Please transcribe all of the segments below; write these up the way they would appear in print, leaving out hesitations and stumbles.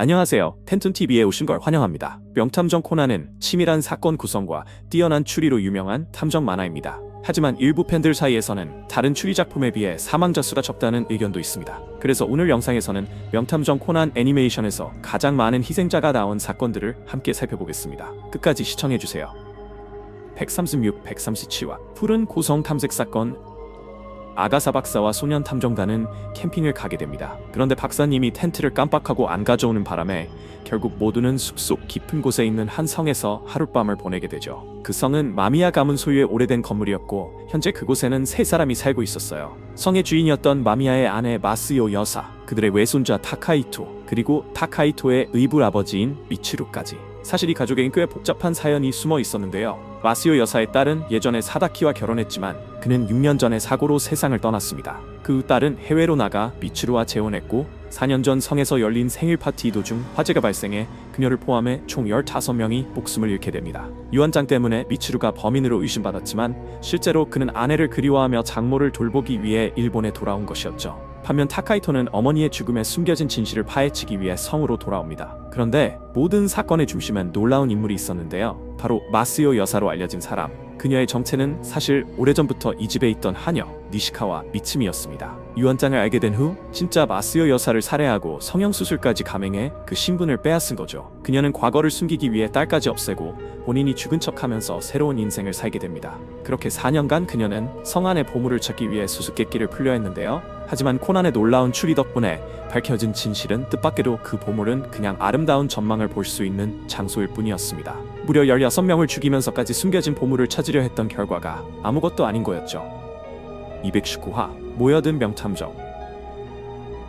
안녕하세요. 텐툰TV에 오신 걸 환영합니다. 명탐정 코난은 치밀한 사건 구성과 뛰어난 추리로 유명한 탐정 만화입니다. 하지만 일부 팬들 사이에서는 다른 추리 작품에 비해 사망자 수가 적다는 의견도 있습니다. 그래서 오늘 영상에서는 명탐정 코난 애니메이션에서 가장 많은 희생자가 나온 사건들을 함께 살펴보겠습니다. 끝까지 시청해주세요. 136, 137화 푸른 고성 탐색 사건. 아가사 박사와 소년 탐정단은 캠핑을 가게 됩니다. 그런데 박사님이 텐트를 깜빡하고 안 가져오는 바람에 결국 모두는 숲속 깊은 곳에 있는 한 성에서 하룻밤을 보내게 되죠. 그 성은 마미야 가문 소유의 오래된 건물이었고 현재 그곳에는 3사람이 살고 있었어요. 성의 주인이었던 마미야의 아내 마스요 여사, 그들의 외손자 타카이토, 그리고 타카이토의 의붓 아버지인 미츠루까지. 사실 이 가족에겐 꽤 복잡한 사연이 숨어 있었는데요. 마스요 여사의 딸은 예전에 사다키와 결혼했지만 그는 6년 전에 사고로 세상을 떠났습니다. 그 딸은 해외로 나가 미츠루와 재혼했고 4년 전 성에서 열린 생일 파티 도중 화재가 발생해 그녀를 포함해 총 15명이 목숨을 잃게 됩니다. 유언장 때문에 미츠루가 범인으로 의심받았지만 실제로 그는 아내를 그리워하며 장모를 돌보기 위해 일본에 돌아온 것이었죠. 반면 타카이토는 어머니의 죽음에 숨겨진 진실을 파헤치기 위해 성으로 돌아옵니다. 그런데 모든 사건의 중심엔 놀라운 인물이 있었는데요. 바로 마스요 여사로 알려진 사람. 그녀의 정체는 사실 오래전부터 이 집에 있던 하녀 니시카와 미츠미였습니다. 유언장을 알게 된 후 진짜 마스요 여사를 살해하고 성형수술까지 감행해 그 신분을 빼앗은 거죠. 그녀는 과거를 숨기기 위해 딸까지 없애고 본인이 죽은 척하면서 새로운 인생을 살게 됩니다. 그렇게 4년간 그녀는 성 안의 보물을 찾기 위해 수수께끼를 풀려 했는데요. 하지만 코난의 놀라운 추리 덕분에 밝혀진 진실은 뜻밖에도 그 보물은 그냥 아름다운 전망을 볼 수 있는 장소일 뿐이었습니다. 무려 16명을 죽이면서까지 숨겨진 보물을 찾으려 했던 결과가 아무것도 아닌 거였죠. 219화 모여든 명탐정.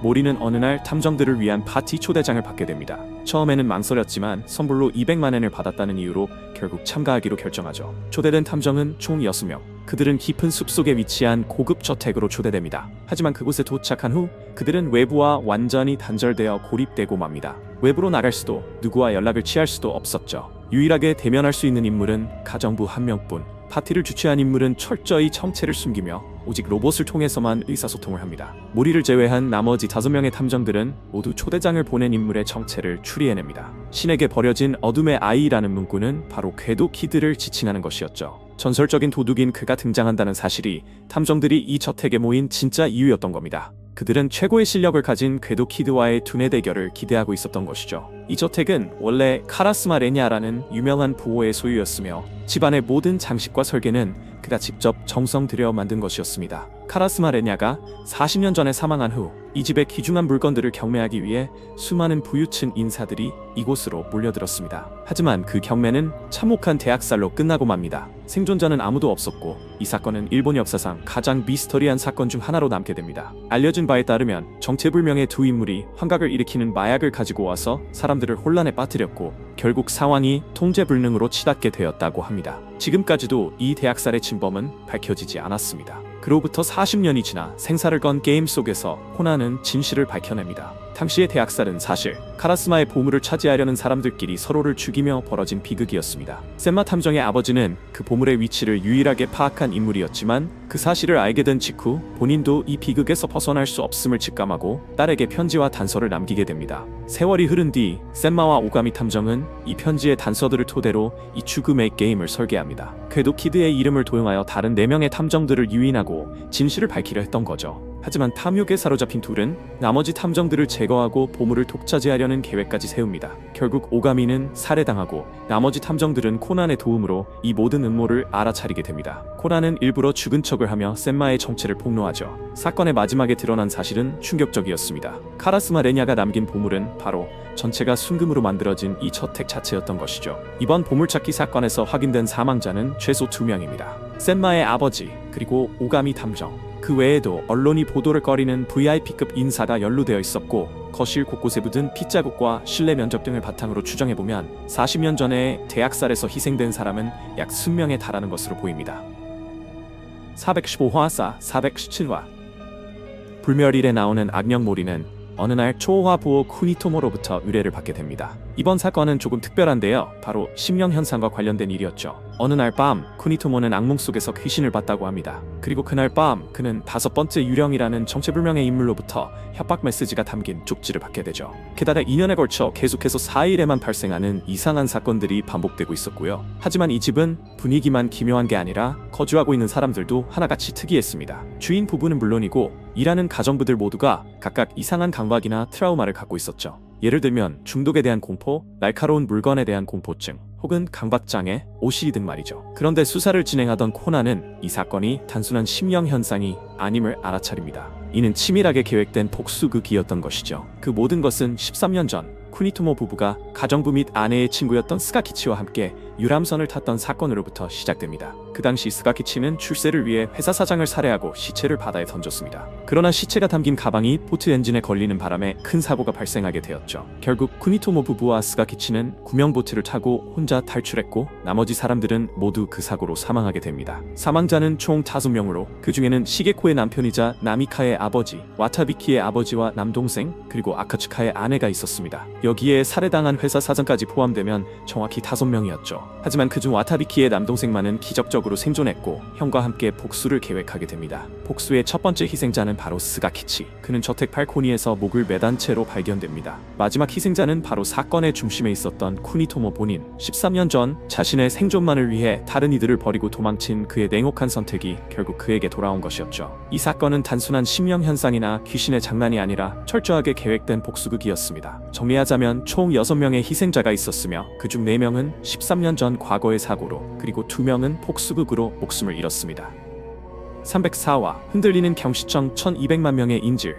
모리는 어느 날 탐정들을 위한 파티 초대장을 받게 됩니다. 처음에는 망설였지만 선불로 200만엔을 받았다는 이유로 결국 참가하기로 결정하죠. 초대된 탐정은 총 6명. 그들은 깊은 숲속에 위치한 고급 저택으로 초대됩니다. 하지만 그곳에 도착한 후 그들은 외부와 완전히 단절되어 고립되고 맙니다. 외부로 나갈 수도 누구와 연락을 취할 수도 없었죠. 유일하게 대면할 수 있는 인물은 가정부 1명뿐. 파티를 주최한 인물은 철저히 정체를 숨기며 오직 로봇을 통해서만 의사소통을 합니다. 모리를 제외한 나머지 5명의 탐정들은 모두 초대장을 보낸 인물의 정체를 추리해냅니다. 신에게 버려진 어둠의 아이라는 문구는 바로 궤도 키드를 지칭하는 것이었죠. 전설적인 도둑인 그가 등장한다는 사실이 탐정들이 이 저택에 모인 진짜 이유였던 겁니다. 그들은 최고의 실력을 가진 궤도 키드와의 두뇌 대결을 기대하고 있었던 것이죠. 이 저택은 원래 카라스마 레냐라는 유명한 부호의 소유였으며 집안의 모든 장식과 설계는 그가 직접 정성 들여 만든 것이었습니다. 카라스마 레냐가 40년 전에 사망한 후 이 집의 귀중한 물건들을 경매하기 위해 수많은 부유층 인사들이 이곳으로 몰려들었습니다. 하지만 그 경매는 참혹한 대학살로 끝나고 맙니다. 생존자는 아무도 없었고 이 사건은 일본 역사상 가장 미스터리한 사건 중 하나로 남게 됩니다. 알려진 바에 따르면 정체불명의 두 인물이 환각을 일으키는 마약을 가지고 와서 사람들을 혼란에 빠뜨렸고 결국 상황이 통제불능으로 치닫게 되었다고 합니다. 지금까지도 이 대학살의 진범은 밝혀지지 않았습니다. 그로부터 40년이 지나 생사를 건 게임 속에서 코난은 진실을 밝혀냅니다. 당시의 대학살은 사실 카라스마의 보물을 차지하려는 사람들끼리 서로를 죽이며 벌어진 비극이었습니다. 셈마 탐정의 아버지는 그 보물의 위치를 유일하게 파악한 인물이었지만 그 사실을 알게 된 직후 본인도 이 비극에서 벗어날 수 없음을 직감하고 딸에게 편지와 단서를 남기게 됩니다. 세월이 흐른 뒤 셈마와 오가미 탐정은 이 편지의 단서들을 토대로 이 죽음의 게임을 설계합니다. 궤도 키드의 이름을 도용하여 다른 4명의 탐정들을 유인하고 진실을 밝히려 했던 거죠. 하지만 탐욕에 사로잡힌 둘은 나머지 탐정들을 제거하고 보물을 독차지하려는 계획까지 세웁니다. 결국 오가미는 살해당하고 나머지 탐정들은 코난의 도움으로 이 모든 음모를 알아차리게 됩니다. 코난은 일부러 죽은 척을 하며 셈마의 정체를 폭로하죠. 사건의 마지막에 드러난 사실은 충격적이었습니다. 카라스마 레냐가 남긴 보물은 바로 전체가 순금으로 만들어진 이 저택 자체였던 것이죠. 이번 보물찾기 사건에서 확인된 사망자는 최소 2명입니다. 셈마의 아버지 그리고 오가미 탐정. 그 외에도 언론이 보도를 꺼리는 VIP급 인사가 연루되어 있었고 거실 곳곳에 묻은 핏자국과 실내 면적 등을 바탕으로 추정해보면 40년 전에 대학살에서 희생된 사람은 약 10명에 달하는 것으로 보입니다. 415화 417화 불멸일에 나오는 악령 모리는 어느 날 초호화 부호 쿠니토모로부터 의뢰를 받게 됩니다. 이번 사건은 조금 특별한데요. 바로 심령 현상과 관련된 일이었죠. 어느 날 밤 쿠니토모는 악몽 속에서 귀신을 봤다고 합니다. 그리고 그날 밤 그는 5번째 유령이라는 정체불명의 인물로부터 협박 메시지가 담긴 쪽지를 받게 되죠. 게다가 2년에 걸쳐 계속해서 4일에만 발생하는 이상한 사건들이 반복되고 있었고요. 하지만 이 집은 분위기만 기묘한 게 아니라 거주하고 있는 사람들도 하나같이 특이했습니다. 주인 부부는 물론이고 일하는 가정부들 모두가 각각 이상한 강박이나 트라우마를 갖고 있었죠. 예를 들면 중독에 대한 공포, 날카로운 물건에 대한 공포증, 혹은 강박장애, OCD 등 말이죠. 그런데 수사를 진행하던 코난은 이 사건이 단순한 심령 현상이 아님을 알아차립니다. 이는 치밀하게 계획된 복수극이었던 것이죠. 그 모든 것은 13년 전 쿠니토모 부부가 가정부 및 아내의 친구였던 스가키치와 함께 유람선을 탔던 사건으로부터 시작됩니다. 그 당시 스가키치는 출세를 위해 회사 사장을 살해하고 시체를 바다에 던졌습니다. 그러나 시체가 담긴 가방이 보트 엔진에 걸리는 바람에 큰 사고가 발생하게 되었죠. 결국 쿠니토모 부부와 스가키치는 구명보트를 타고 혼자 탈출했고 나머지 사람들은 모두 그 사고로 사망하게 됩니다. 사망자는 총 5명으로 그 중에는 시게코의 남편이자 나미카의 아버지, 와타비키의 아버지와 남동생, 그리고 아카츠카의 아내가 있었습니다. 여기에 살해당한 회사 사장까지 포함되면 정확히 5명이었죠. 하지만 그중 와타비키의 남동생만은 기적적으로 생존했고 형과 함께 복수를 계획하게 됩니다. 복수의 첫 번째 희생자는 바로 스가키치. 그는 저택 발코니에서 목을 매단 채로 발견됩니다. 마지막 희생자는 바로 사건의 중심에 있었던 쿠니토모 본인. 13년 전 자신의 생존만을 위해 다른 이들을 버리고 도망친 그의 냉혹한 선택이 결국 그에게 돌아온 것이었죠. 이 사건은 단순한 심령 현상이나 귀신의 장난이 아니라 철저하게 계획된 복수극이었습니다. 정리하자면 총 6명의 희생자가 있었으며 그중 4명은 13년 전 과거의 사고로, 그리고 2명은 복수극으로 목숨을 잃었습니다. 304화 흔들리는 경시청 1200만 명의 인질.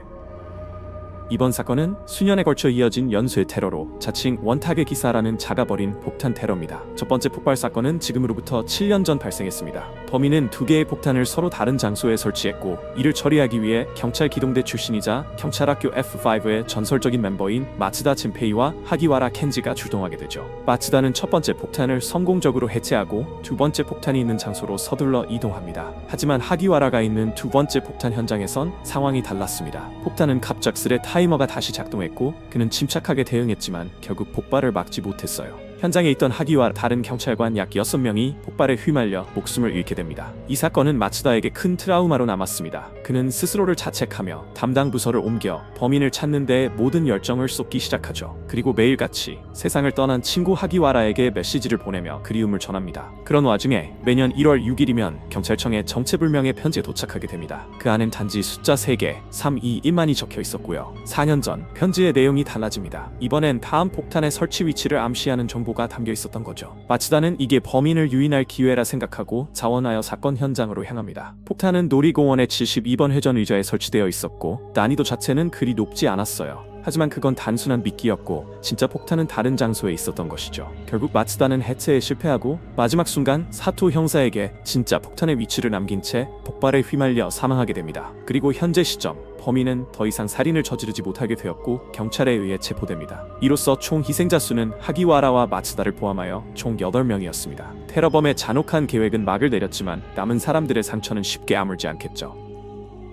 이번 사건은 수년에 걸쳐 이어진 연쇄 테러로 자칭 원탁의 기사라는 자가 벌인 폭탄 테러입니다. 첫 번째 폭발 사건은 지금으로부터 7년 전 발생했습니다. 범인은 2개의 폭탄을 서로 다른 장소에 설치했고 이를 처리하기 위해 경찰 기동대 출신이자 경찰학교 F5의 전설적인 멤버인 마츠다 진페이와 하기와라 켄지가 출동하게 되죠. 마츠다는 첫 번째 폭탄을 성공적으로 해체하고 두 번째 폭탄이 있는 장소로 서둘러 이동합니다. 하지만 하기와라가 있는 두 번째 폭탄 현장에선 상황이 달랐습니다. 폭탄은 갑작스레 타이머가 다시 작동했고 그는 침착하게 대응했지만 결국 폭발을 막지 못했어요. 현장에 있던 하기와 다른 경찰관 약 6명이 폭발에 휘말려 목숨을 잃게 됩니다. 이 사건은 마츠다에게 큰 트라우마로 남았습니다. 그는 스스로를 자책하며 담당 부서를 옮겨 범인을 찾는 데 모든 열정을 쏟기 시작하죠. 그리고 매일같이 세상을 떠난 친구 하기와라에게 메시지를 보내며 그리움을 전합니다. 그런 와중에 매년 1월 6일이면 경찰청에 정체불명의 편지에 도착하게 됩니다. 그 안엔 단지 숫자 3개, 321만이 적혀 있었고요. 4년 전 편지의 내용이 달라집니다. 이번엔 다음 폭탄의 설치 위치를 암시하는 정보가 담겨 있었던 거죠. 마츠다는 이게 범인을 유인할 기회라 생각하고 자원하여 사건 현장으로 향합니다. 폭탄은 놀이공원의 72번 회전 의자에 설치되어 있었고 난이도 자체는 그리 높지 않았어요. 하지만 그건 단순한 미끼였고 진짜 폭탄은 다른 장소에 있었던 것이죠. 결국 마츠다는 해체에 실패하고 마지막 순간 사토 형사에게 진짜 폭탄의 위치를 남긴 채 폭발에 휘말려 사망하게 됩니다. 그리고 현재 시점 범인은 더 이상 살인을 저지르지 못하게 되었고 경찰에 의해 체포됩니다. 이로써 총 희생자 수는 하기와라와 마츠다를 포함하여 총 8명이었습니다. 테러범의 잔혹한 계획은 막을 내렸지만 남은 사람들의 상처는 쉽게 아물지 않겠죠.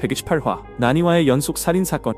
128화 나니와의 연속 살인 사건.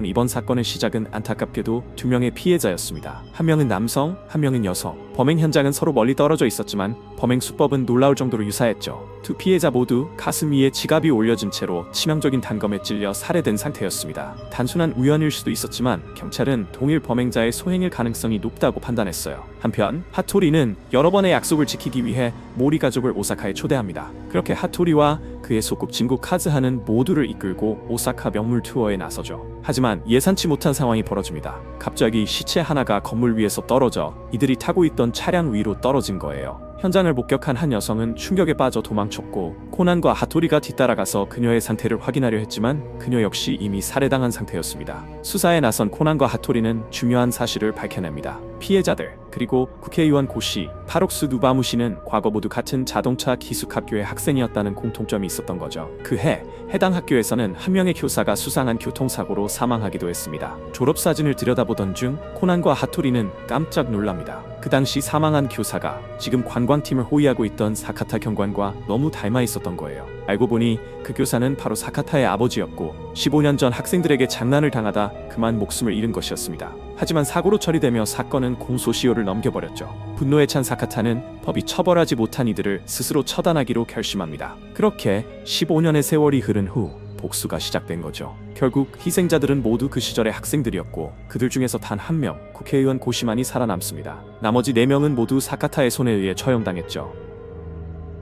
이번 사건의 시작은 안타깝게도 2명의 피해자였습니다. 한 명은 남성, 한 명은 여성. 범행 현장은 서로 멀리 떨어져 있었지만 범행 수법은 놀라울 정도로 유사했죠. 두 피해자 모두 가슴 위에 지갑이 올려진 채로 치명적인 단검에 찔려 살해된 상태였습니다. 단순한 우연일 수도 있었지만 경찰은 동일 범행자의 소행일 가능성이 높다고 판단했어요. 한편 하토리는 여러 번의 약속을 지키기 위해 모리 가족을 오사카에 초대합니다. 그렇게 하토리와 그의 소꿉친구 카즈하는 모두를 이끌고 오사카 명물 투어에 나서죠. 하지만 예상치 못한 상황이 벌어집니다. 갑자기 시체 하나가 건물 위에서 떨어져 이들이 타고 있던 차량 위로 떨어진 거예요. 현장을 목격한 한 여성은 충격에 빠져 도망쳤고 코난과 하토리가 뒤따라가서 그녀의 상태를 확인하려 했지만 그녀 역시 이미 살해당한 상태였습니다. 수사에 나선 코난과 하토리는 중요한 사실을 밝혀냅니다. 피해자들 그리고 국회의원 고씨, 파록스 누바무시는 과거 모두 같은 자동차 기숙학교의 학생이었다는 공통점이 있었던 거죠. 그해 해당 학교에서는 한 명의 교사가 수상한 교통사고로 사망하기도 했습니다. 졸업사진을 들여다보던 중 코난과 하토리는 깜짝 놀랍니다. 그 당시 사망한 교사가 지금 관광팀을 호위하고 있던 사카타 경관과 너무 닮아 있었던 거예요. 알고 보니 그 교사는 바로 사카타의 아버지였고 15년 전 학생들에게 장난을 당하다 그만 목숨을 잃은 것이었습니다. 하지만 사고로 처리되며 사건은 공소시효를 넘겨버렸죠. 분노에 찬 사카타는 법이 처벌하지 못한 이들을 스스로 처단하기로 결심합니다. 그렇게 15년의 세월이 흐른 후 복수가 시작된 거죠. 결국 희생자들은 모두 그 시절의 학생들이었고 그들 중에서 단 한 명, 국회의원 고시만이 살아남습니다. 나머지 4명은 모두 사카타의 손에 의해 처형당했죠.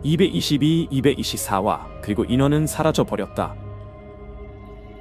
222, 224와 그리고 인원은 사라져 버렸다.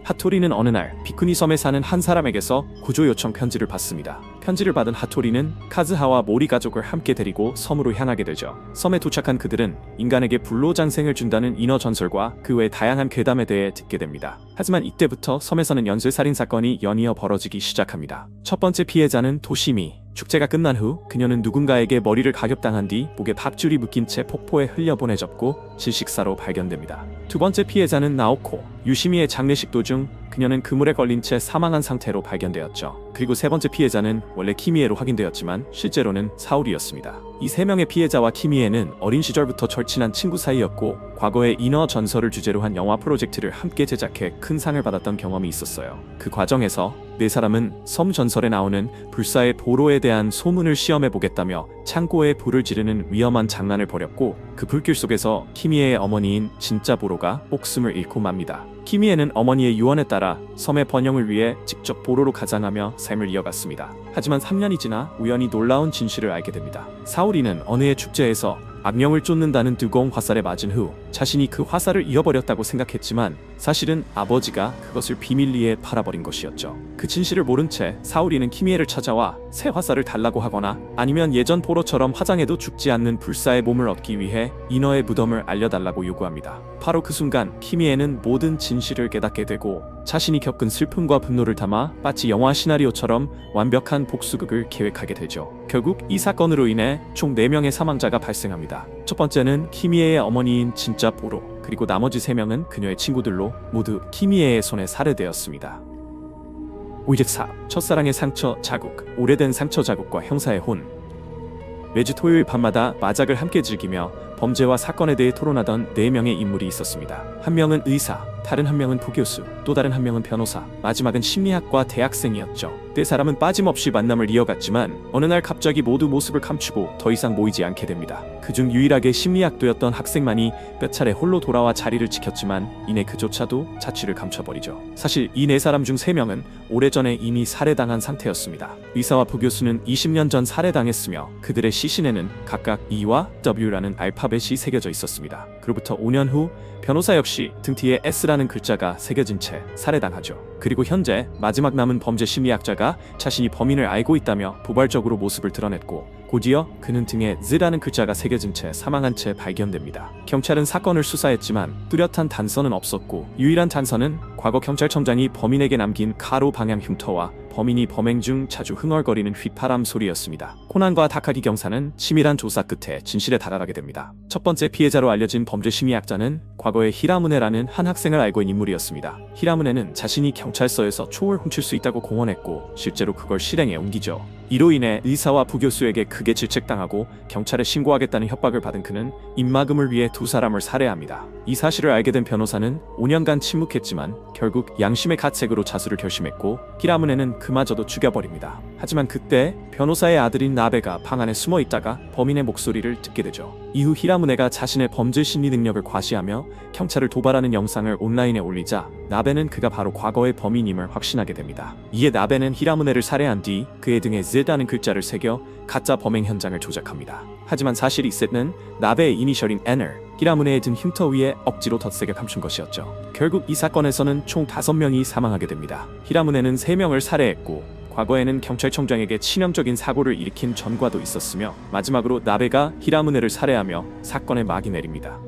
하토리는 어느 날 비쿠니 섬에 사는 한 사람에게서 구조 요청 편지를 받습니다. 편지를 받은 하토리는 카즈하와 모리 가족을 함께 데리고 섬으로 향하게 되죠. 섬에 도착한 그들은 인간에게 불로장생을 준다는 인어 전설과 그 외 다양한 괴담에 대해 듣게 됩니다. 하지만 이때부터 섬에서는 연쇄살인 사건이 연이어 벌어지기 시작합니다. 첫 번째 피해자는 도시미. 축제가 끝난 후 그녀는 누군가에게 머리를 가격당한 뒤 목에 밧줄이 묶인 채 폭포에 흘려보내졌고 질식사로 발견됩니다. 두 번째 피해자는 나오코. 유시미의 장례식 도중 그녀는 그물에 걸린 채 사망한 상태로 발견되었죠. 그리고 세 번째 피해자는 원래 키미에로 확인되었지만 실제로는 사울이었습니다. 이 3명의 피해자와 키미에는 어린 시절부터 절친한 친구 사이였고 과거에 인어 전설을 주제로 한 영화 프로젝트를 함께 제작해 큰 상을 받았던 경험이 있었어요. 그 과정에서 4사람은 섬 전설에 나오는 불사의 보로에 대한 소문을 시험해 보겠다며 창고에 불을 지르는 위험한 장난을 벌였고 그 불길 속에서 키미에의 어머니인 진짜 보로가 목숨을 잃고 맙니다. 키미에는 어머니의 유언에 따라 섬의 번영을 위해 직접 보로로 가장하며 삶을 이어갔습니다. 하지만 3년이 지나 우연히 놀라운 진실을 알게 됩니다. 사오리는 어느 해 축제에서 악령을 쫓는다는 뜨거운 화살에 맞은 후 자신이 그 화살을 잃어버렸다고 생각했지만 사실은 아버지가 그것을 비밀리에 팔아버린 것이었죠. 그 진실을 모른 채 사오리는 키미에를 찾아와 새 화살을 달라고 하거나 아니면 예전 포로처럼 화장해도 죽지 않는 불사의 몸을 얻기 위해 인어의 무덤을 알려달라고 요구합니다. 바로 그 순간 키미에는 모든 진실을 깨닫게 되고 자신이 겪은 슬픔과 분노를 담아 마치 영화 시나리오처럼 완벽한 복수극을 계획하게 되죠. 결국 이 사건으로 인해 총 4명의 사망자가 발생합니다. 첫 번째는 키미에의 어머니인 진짜 보로, 그리고 나머지 3명은 그녀의 친구들로 모두 키미에의 손에 살해되었습니다. 54. 첫사랑의 상처 자국. 오래된 상처 자국과 형사의 혼. 매주 토요일 밤마다 마작을 함께 즐기며 범죄와 사건에 대해 토론하던 4명의 인물이 있었습니다. 한 명은 의사, 다른 한 명은 부교수, 또 다른 한 명은 변호사, 마지막은 심리학과 대학생이었죠. 4사람은 빠짐없이 만남을 이어갔지만 어느 날 갑자기 모두 모습을 감추고 더 이상 모이지 않게 됩니다. 그중 유일하게 심리학도였던 학생만이 몇 차례 홀로 돌아와 자리를 지켰지만 이내 그조차도 자취를 감춰버리죠. 사실 이 4사람 중 3명은 오래전에 이미 살해당한 상태였습니다. 의사와 부교수는 20년 전 살해당했으며 그들의 시신에는 각각 E와 W라는 알파벳이 새겨져 있었습니다. 그로부터 5년 후 변호사 역시 등뒤에 S라는 글자가 새겨진 채 살해당하죠. 그리고 현재 마지막 남은 범죄 심리학자가 자신이 범인을 알고 있다며 포괄적으로 모습을 드러냈고 곧이어 그는 등에 Z라는 글자가 새겨진 채 사망한 채 발견됩니다. 경찰은 사건을 수사했지만 뚜렷한 단서는 없었고 유일한 단서는 과거 경찰청장이 범인에게 남긴 가로 방향 흉터와 범인이 범행 중 자주 흥얼거리는 휘파람 소리였습니다. 코난과 다카기 경사는 치밀한 조사 끝에 진실에 다가가게 됩니다. 첫 번째 피해자로 알려진 범죄 심리학자는 과거에 히라무네라는 한 학생을 알고 있는 인물이었습니다. 히라무네는 자신이 경찰서에서 총을 훔칠 수 있다고 공언했고 실제로 그걸 실행에 옮기죠. 이로 인해 의사와 부교수에게 크게 질책당하고 경찰에 신고하겠다는 협박을 받은 그는 입막음을 위해 2사람을 살해합니다. 이 사실을 알게 된 변호사는 5년간 침묵했지만 결국 양심의 가책으로 자수를 결심했고 히라무네는 그마저도 죽여버립니다. 하지만 그때 변호사의 아들인 나베가 방 안에 숨어 있다가 범인의 목소리를 듣게 되죠. 이후 히라무네가 자신의 범죄 심리 능력을 과시하며 경찰을 도발하는 영상을 온라인에 올리자 나베는 그가 바로 과거의 범인임을 확신하게 됩니다. 이에 나베는 히라무네를 살해한 뒤 그의 등에 Z라는 글자를 새겨 가짜 범행 현장을 조작합니다. 하지만 사실 이 셋은 나베의 이니셜인 N을 히라무네의 등 흉터 위에 억지로 덧세게 감춘 것이었죠. 결국 이 사건에서는 총 5명이 사망하게 됩니다. 히라무네는 3명을 살해했고 과거에는 경찰청장에게 치명적인 사고를 일으킨 전과도 있었으며 마지막으로 나베가 히라무네를 살해하며 사건에 막이 내립니다.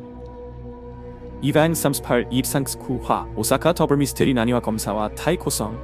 238 입상스쿠화 오사카 더블미스테리 난이와 검사와 타이코성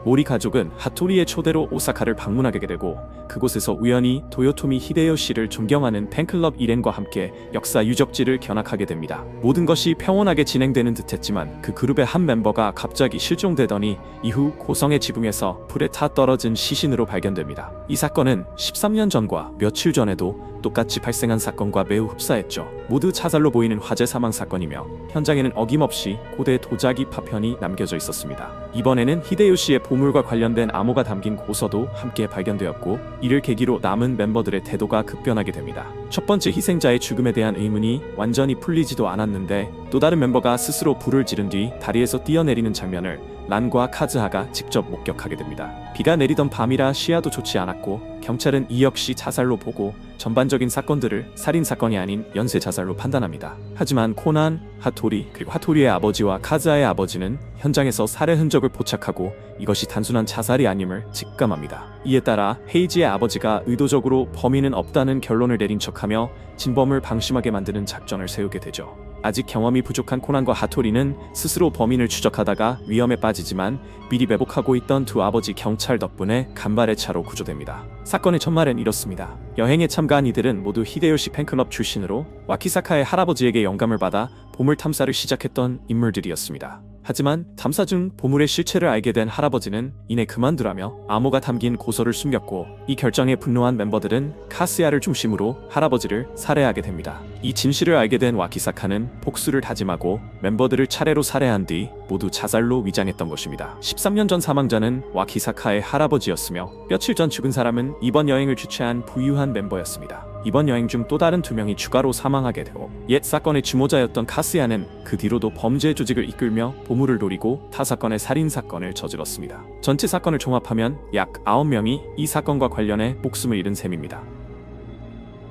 모리 가족은 하토리의 초대로 오사카를 방문하게 되고 그곳에서 우연히 도요토미 히데요시를 존경하는 팬클럽 일행과 함께 역사 유적지를 견학하게 됩니다. 모든 것이 평온하게 진행되는 듯했지만 그 그룹의 한 멤버가 갑자기 실종되더니 이후 고성의 지붕에서 불에 타 떨어진 시신으로 발견됩니다. 이 사건은 13년 전과 며칠 전에도 똑같이 발생한 사건과 매우 흡사했죠. 모두 자살로 보이는 화재 사망 사건이며 현장에는 어김없이 고대 도자기 파편이 남겨져 있었습니다. 이번에는 히데요시의 보물과 관련된 암호가 담긴 고서도 함께 발견되었고 이를 계기로 남은 멤버들의 태도가 급변하게 됩니다. 첫 번째 희생자의 죽음에 대한 의문이 완전히 풀리지도 않았는데 또 다른 멤버가 스스로 불을 지른 뒤 다리에서 뛰어내리는 장면을 란과 카즈하가 직접 목격하게 됩니다. 비가 내리던 밤이라 시야도 좋지 않았고 경찰은 이 역시 자살로 보고 전반적인 사건들을 살인사건이 아닌 연쇄자살로 판단합니다. 하지만 코난, 하토리, 그리고 하토리의 아버지와 카즈하의 아버지는 현장에서 살해 흔적을 포착하고 이것이 단순한 자살이 아님을 직감합니다. 이에 따라 헤이지의 아버지가 의도적으로 범인은 없다는 결론을 내린 척하며 진범을 방심하게 만드는 작전을 세우게 되죠. 아직 경험이 부족한 코난과 하토리는 스스로 범인을 추적하다가 위험에 빠지지만 미리 매복하고 있던 두 아버지 경찰 덕분에 간발의 차로 구조됩니다. 사건의 전말은 이렇습니다. 여행에 참가한 이들은 모두 히데요시 팬클럽 출신으로 와키사카의 할아버지에게 영감을 받아 보물 탐사를 시작했던 인물들이었습니다. 하지만 탐사 중 보물의 실체를 알게 된 할아버지는 이내 그만두라며 암호가 담긴 고서를 숨겼고 이 결정에 분노한 멤버들은 카스야를 중심으로 할아버지를 살해하게 됩니다. 이 진실을 알게 된 와키사카는 복수를 다짐하고 멤버들을 차례로 살해한 뒤 모두 자살로 위장했던 것입니다. 13년 전 사망자는 와키사카의 할아버지였으며 며칠 전 죽은 사람은 이번 여행을 주최한 부유한 멤버였습니다. 이번 여행 중 또 다른 2명이 추가로 사망하게 되고 옛 사건의 주모자였던 카스야는 그 뒤로도 범죄 조직을 이끌며 보물을 노리고 타 사건의 살인사건을 저질렀습니다. 전체 사건을 종합하면 약 9명이 이 사건과 관련해 목숨을 잃은 셈입니다.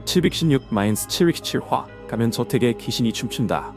716-717화 가면 저택에 귀신이 춤춘다.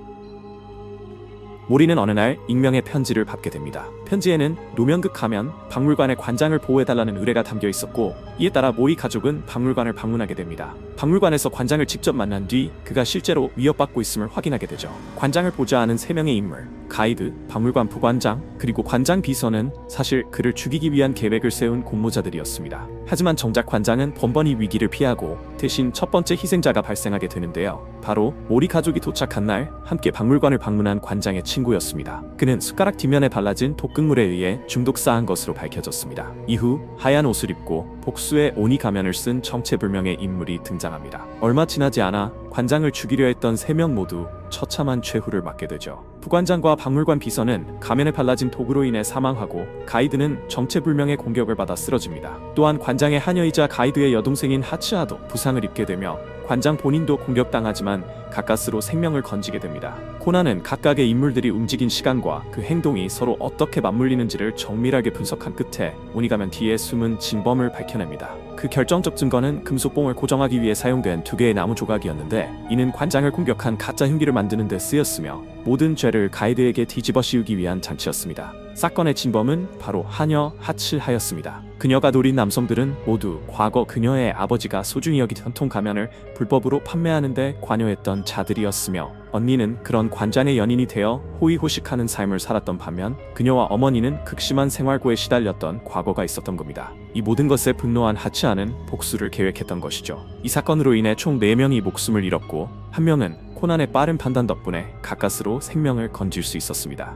모리는 어느 날 익명의 편지를 받게 됩니다. 편지에는 노면극 가면 박물관의 관장을 보호해달라는 의뢰가 담겨 있었고 이에 따라 모리 가족은 박물관을 방문하게 됩니다. 박물관에서 관장을 직접 만난 뒤 그가 실제로 위협받고 있음을 확인하게 되죠. 관장을 보자 하는 3명의 인물, 가이드, 박물관 부관장, 그리고 관장 비서는 사실 그를 죽이기 위한 계획을 세운 공모자들이었습니다. 하지만 정작 관장은 번번이 위기를 피하고 대신 첫 번째 희생자가 발생하게 되는데요. 바로 모리 가족이 도착한 날 함께 박물관을 방문한 관장의 친구였습니다. 그는 숟가락 뒷면에 발라진 독극물에 의해 중독사한 것으로 밝혀졌습니다. 이후 하얀 옷을 입고 복수의 오니 가면을 쓴 정체불명의 인물이 등장합니다. 얼마 지나지 않아 관장을 죽이려 했던 3명 모두 처참한 최후를 맞게 되죠. 부관장과 박물관 비서는 가면에 발라진 독으로 인해 사망하고 가이드는 정체불명의 공격을 받아 쓰러집니다. 또한 관장의 하녀이자 가이드의 여동생인 하츠하도 부상을 입게 되며 관장 본인도 공격당하지만 가까스로 생명을 건지게 됩니다. 코난은 각각의 인물들이 움직인 시간과 그 행동이 서로 어떻게 맞물리는지를 정밀하게 분석한 끝에 오니가면 뒤에 숨은 진범을 밝혀냅니다. 그 결정적 증거는 금속봉을 고정하기 위해 사용된 2개의 나무 조각이었는데 이는 관장을 공격한 가짜 흉기를 만드는 데 쓰였으며 모든 죄를 가이드에게 뒤집어 씌우기 위한 장치였습니다. 사건의 진범은 바로 하녀 하츠하였습니다. 그녀가 노린 남성들은 모두 과거 그녀의 아버지가 소중히 여긴 전통 가면을 불법으로 판매하는 데 관여했던 자들이었으며 언니는 그런 관장의 연인이 되어 호의호식하는 삶을 살았던 반면 그녀와 어머니는 극심한 생활고에 시달렸던 과거가 있었던 겁니다. 이 모든 것에 분노한 하츠하는 복수를 계획했던 것이죠. 이 사건으로 인해 총 4명이 목숨을 잃었고 1명은 코난의 빠른 판단 덕분에 가까스로 생명을 건질 수 있었습니다.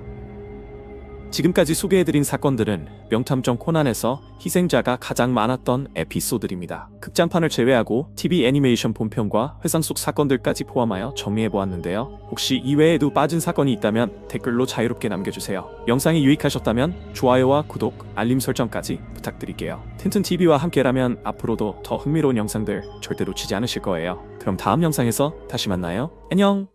지금까지 소개해드린 사건들은 명탐정 코난에서 희생자가 가장 많았던 에피소드입니다. 극장판을 제외하고 TV 애니메이션 본편과 회상 속 사건들까지 포함하여 정리해보았는데요. 혹시 이외에도 빠진 사건이 있다면 댓글로 자유롭게 남겨주세요. 영상이 유익하셨다면 좋아요와 구독, 알림 설정까지 부탁드릴게요. 튼튼TV와 함께라면 앞으로도 더 흥미로운 영상들 절대 놓치지 않으실 거예요. 그럼 다음 영상에서 다시 만나요. 안녕!